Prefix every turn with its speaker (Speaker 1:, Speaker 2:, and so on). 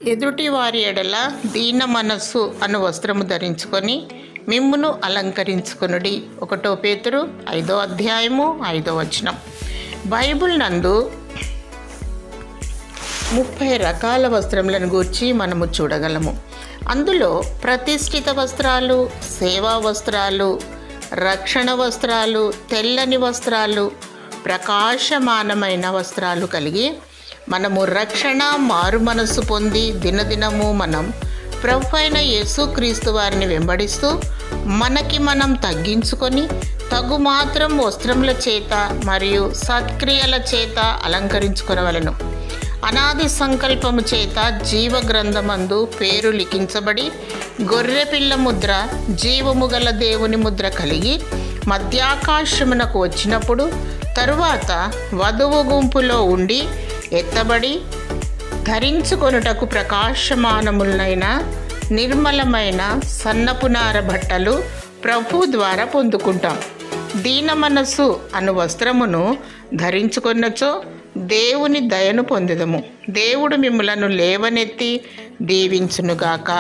Speaker 1: ఎదుటి వారి ఎడల దీన మనస్సు అను వస్త్రము ధరించుకొని మిమ్మును అలంకరించుకొనుడి. 1 పేతురు 5వ అధ్యాయము 5వ వచనం. బైబిల్ నందు 30 రకాల వస్త్రములను గూర్చి మనము చూడగలము. అందులో ప్రతిష్ఠిత వస్త్రాలు, సేవా వస్త్రాలు, రక్షణ వస్త్రాలు, తెల్లని వస్త్రాలు, ప్రకాశమానమైన వస్త్రాలు కలిగి మనము రక్షణ మారు మనస్సు పొంది దినదినము మనం ప్రభు అయిన యేసుక్రీస్తు వారిని వెంబడిస్తూ మనకి మనం తగ్గించుకొని తగు మాత్రం వస్త్రముల చేత మరియు సత్క్రియల చేత అలంకరించుకొనవలెను. అనాది సంకల్పము చేత జీవ గ్రంథమందు పేరు లిఖించబడి గొర్రెపిల్ల ముద్ర, జీవము గల దేవుని ముద్ర కలిగి మధ్యాకాశమునకు వచ్చినప్పుడు తరువాత వధువు గుంపులో ఉండి ఎత్తబడి ధరించుకొనుటకు ప్రకాశమానములైన నిర్మలమైన సన్నపునార బట్టలు ప్రభు ద్వారా పొందుకుంటాం. దీన మనస్సు అను వస్త్రమును ధరించుకొన్నచో దేవుని దయను పొందెదము. దేవుడు మిమ్ములను లేవనెత్తి దీవించునుగాక.